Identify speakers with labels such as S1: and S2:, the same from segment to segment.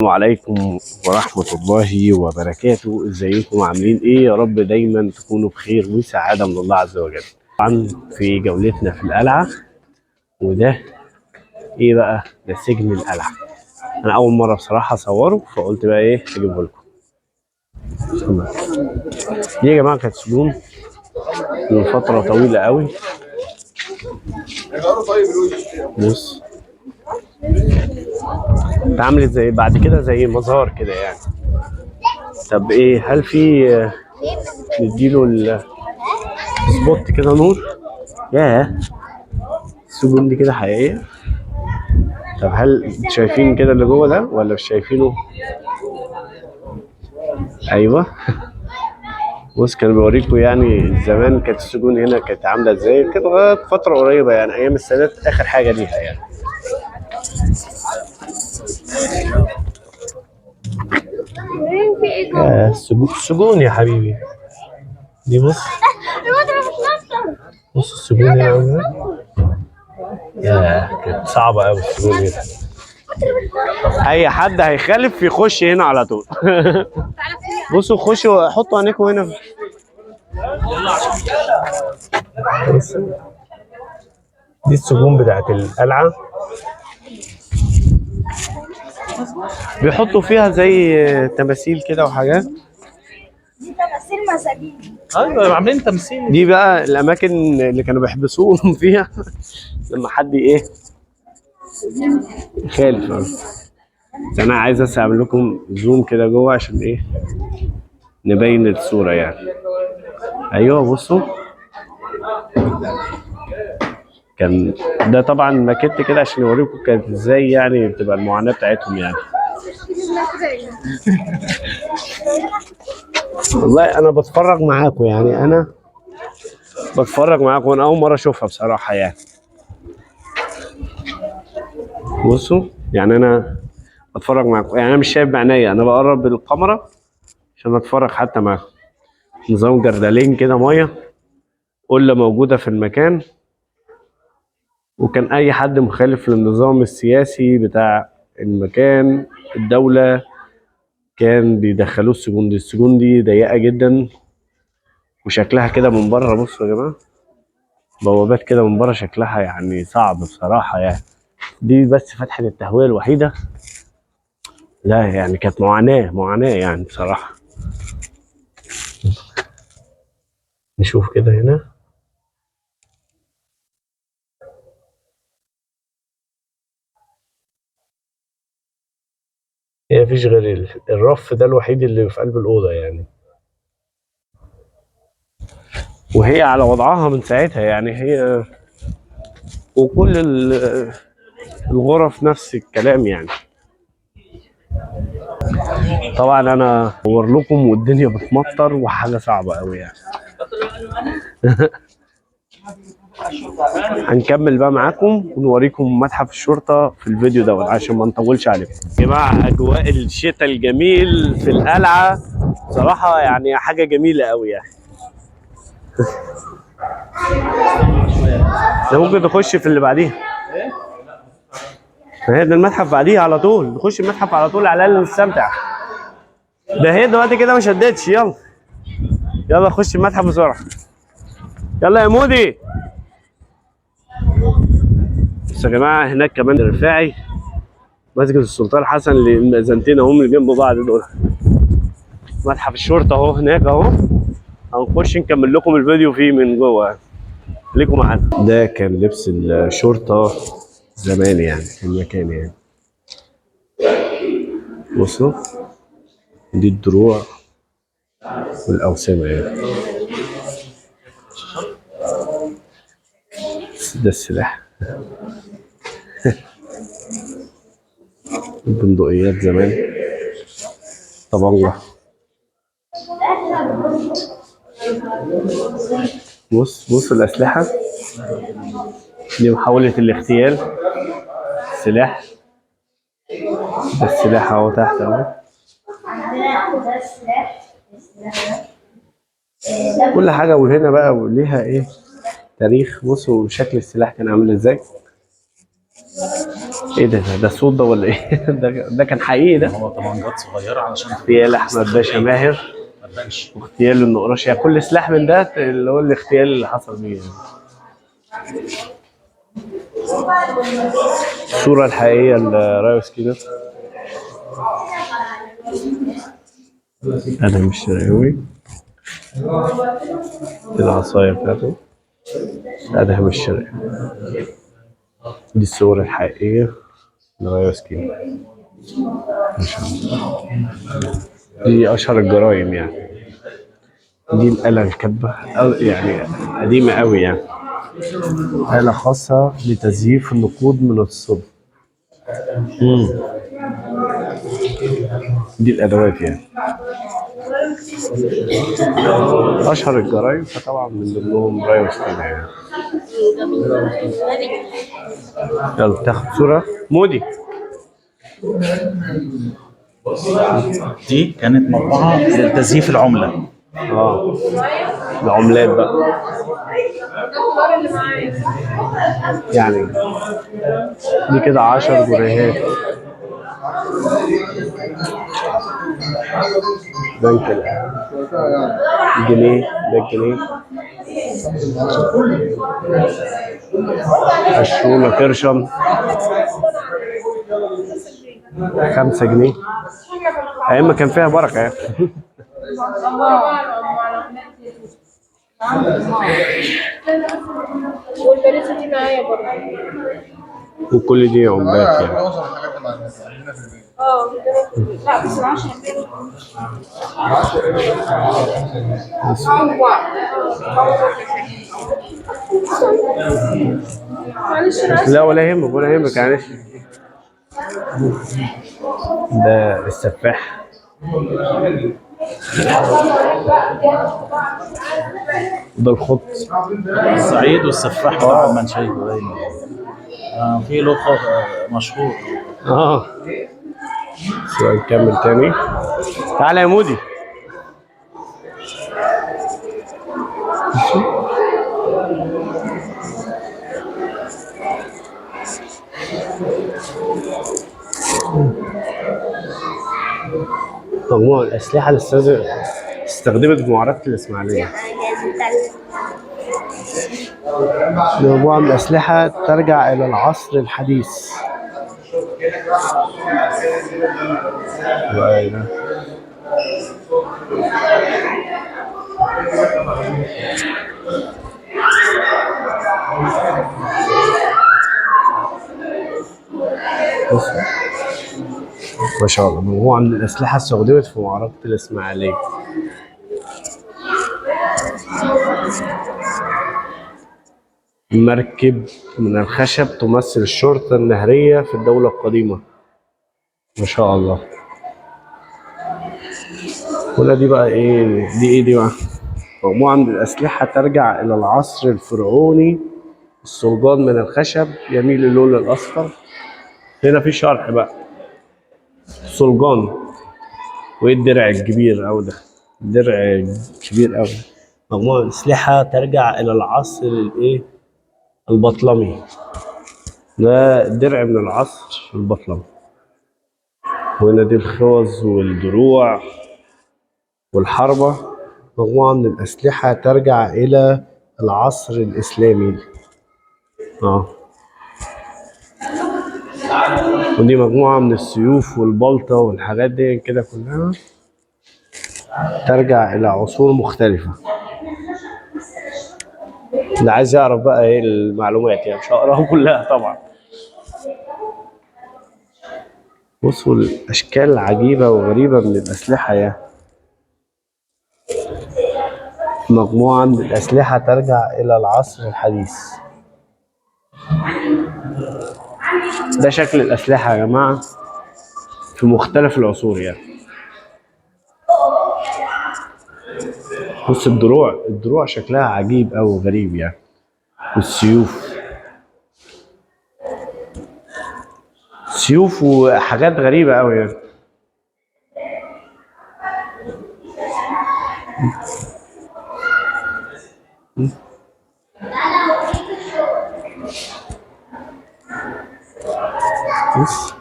S1: السلام عليكم ورحمة الله وبركاته. ازيكم عاملين ايه؟ يا رب دايما تكونوا بخير وسعادة من الله عز وجل. طبعا في جولتنا في القلعة، وده ايه بقى؟ ده سجن القلعة. انا اول مرة بصراحة اصوره، فقلت بقى ايه اجيبه لكم. دي يا جماعة كانت سجون من فترة طويلة قوي. بص اتعملت زي بعد كده زي مزار كده يعني. طب ايه، هل في نديله السبوت كده نور؟ ياه، السجون دي كده حقيقية. طب هل شايفين كده اللي جوه ده ولا مش شايفينه؟ ايوه. بص كان بيوريكم يعني زمان كانت السجون هنا كانت عامله ازاي، كانت لغايه فتره قريبه يعني ايام السادات اخر حاجه ليها يعني. السجون يا حبيبي. دي بص، بص السجون هنا عامله يا كانت صعبه قوي السجون هنا. اي حد هيخالف يخش هنا على طول. بصوا خشوا حطوا عينيكم هنا. دي السجون بتاعت القلعه، بيحطوا فيها زي تماثيل كده وحاجات.
S2: دي تماثيل مساجين.
S1: ايوه عاملين تمثيل. دي بقى الاماكن اللي كانوا بيحبسوهم فيها لما حد ايه خالف. بس انا عايز بس اعمل لكم زوم كده جوه عشان ايه نبين الصوره يعني. ايوه بصوا، كان ده طبعا ماكيت كده عشان يوريكم كانت ازاي يعني بتبقى المعاناه بتاعتهم يعني. والله انا بتفرج معاكم يعني، انا بتفرج معاكم، انا اول مره اشوفها بصراحه يعني. بصوا يعني انا بتفرج معاكم يعني، انا مش شايف بعينيا، انا بقرب بالكاميرا عشان اتفرج حتى معاكم. نظام جردلين كده ميه، قله موجوده في المكان، وكان اي حد مخالف للنظام السياسي بتاع المكان الدوله كان بيدخلوه السجون دي. السجون دي ضيقه جدا وشكلها كده من بره، بصوا يا جماعه بوابات كده من بره شكلها يعني صعب بصراحه يعني. دي بس فتحه التهويه الوحيده. لا يعني كانت معاناه معاناه يعني بصراحه. نشوف كده هنا. هي مفيش غير الرف ده الوحيد اللي في قلب الأوضة يعني، وهي على وضعها من ساعتها يعني. هي وكل الغرف نفس الكلام يعني. طبعا انا بصور لكم والدنيا بتمطر وحاجه صعبه قوي يعني. هنكمل بقى معاكم ونوريكم متحف الشرطه في الفيديو دوت عشان ما نطولش عليكم. يا جماعه اجواء الشتاء الجميل في القلعه صراحه يعني حاجه جميله قوي يعني. ده ممكن تخش في اللي بعديها، هي ده المتحف بعديها على طول، نخش المتحف على طول على الاقل نستمتع. ده هي دلوقتي كده ما شدتش. يلا يلا خش المتحف بسرعه. يلا يا مودي. بس يا جماعه هناك كمان الرفاعي، مسجد السلطان حسن، اللي المأذنتين اهم اللي جنب بعض دول. متحف الشرطه اهو هناك اهو. هنخش نكمل لكم الفيديو فيه من جوه، خليكم معانا. ده كان لبس الشرطه زمان يعني في المكان يعني. بصوا دي الدروع والأوسمة يعني. ده السلاح. البندقيات زمان، طبنجة. بص بص الأسلحة دي محاولة الاغتيال. سلاح، ده السلاح اهو تحت اهو. كل حاجة وهنا بقى وليها ايه تاريخ. بصوا شكل السلاح كان عامل ازاي. ايه ده الصوت ده ولا ايه؟ ده كان حقيقي ده.
S3: هو طبنجات صغيره علشان
S1: اغتيال احمد باشا ماهر
S3: ما تبانش.
S1: واغتيال النقراشي، يعني كل سلاح من ده اللي هو الاغتيال اللي حصل بيه يعني. الصورة الحقيقية لرايوس كده. أدهم الشرقاوي، العصاية بتاعته أدهم الشرقاوي. دي الصورة الحقيقية لرايوس كده ما شاء الله. دي أشهر الجرائم يعني. دي الآلة الكبة يعني قديمة قوي يعني، آلة خاصة لتزييف النقود من الصلب. دي الأدوات يعني، أشهر الجرايم، فطبعا من ضمنهم رايوس كده يعني. يلا تاخد صورة مودي.
S3: دي كانت مطبعه لتزييف العمله.
S1: العملات بقى يعني. دي كده 10 جنيهات. بنك الجنيه، ده الجنيه. 20 قرشا، 5 جنيه، أيام ما كان فيها بركة يعني.
S2: والبريزة دي معايا برضه.
S1: وكل دي عملات يعني.
S2: اه لا بس معاش هنبيع. معلش انا
S1: لا ولا يهمك ولا يهمك معلش. ده السفاح. ده الخط.
S3: الصعيد والسفاح بتاع المنشيه باين. في له مشهور.
S1: سؤال كمل تاني. تعالى يا مودي. مجموعة الأسلحة اللي استخدمت في معركة الإسماعيلية. مجموعة من الأسلحة ترجع إلى العصر الحديث. بص ما شاء الله، مجموعة من الأسلحة استخدمت في معركة الإسماعيلية. مركب من الخشب تمثل الشرطة النهرية في الدولة القديمة. ما شاء الله. ولا دي بقى ايه؟ دي بقى مجموعة من الأسلحة ترجع إلى العصر الفرعوني. الصلبان من الخشب يميل للون الأصفر. هنا في شرح بقى. صلبان. وإيه الدرع الكبير أوي ده؟ درع كبير أوي. مجموعة من الأسلحة ترجع إلى العصر الإيه؟ البطلمي. ده درع من العصر البطلمي. وهنا دي الخوذ والدروع والحربة. مجموعة من الأسلحة ترجع إلى العصر الإسلامي. ودي مجموعة من السيوف والبلطة والحاجات دي كده كلها ترجع إلى عصور مختلفة. اللي عايز يعرف بقى إيه المعلومات يعني مش هقراها كلها طبعا. بصوا الأشكال العجيبة وغريبة من الأسلحة يعني. مجموعة من الأسلحة ترجع إلى العصر الحديث. ده شكل الأسلحة يا جماعة في مختلف العصور يعني. بص الدروع شكلها عجيب أوي وغريب يعني. والسيوف، سيوف وحاجات غريبة أوي يعني. بص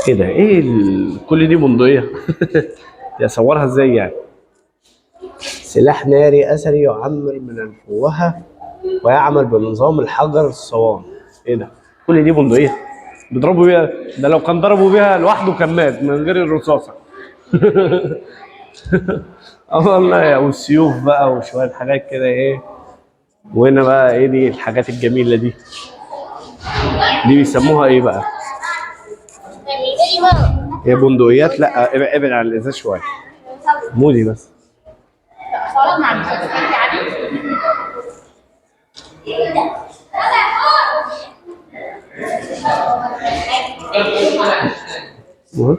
S1: ايه ده؟ ايه كل دي بندقية؟ يصورها ازاي يعني؟ سلاح ناري اثري يعمر من الفوهة ويعمل بنظام الحجر الصوان. ايه ده؟ كل دي بندقية بيضربوا بيها؟ ده لو كان ضربوا بيها لوحده كان مات من غير الرصاصة. اه والله. والسيوف بقى وشوية حاجات كده ايه. وهنا بقى ايه دي الحاجات الجميلة دي؟ دي بيسموها ايه بقى؟ هي بندقيات؟ لا ابعد عن الازاز شوية. مودي بس. مهم.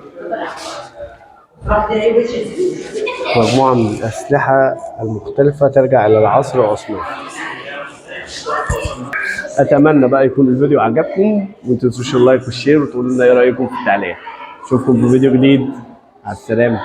S1: مجموعة من الأسلحة المختلفة ترجع إلى العصر العثماني. أتمنى بقى يكون الفيديو عجبكم، وما تنسوش اللايك والشير وتقولوا لنا إيه رأيكم في التعليق. أشوفكم في فيديو جديد. مع السلامة.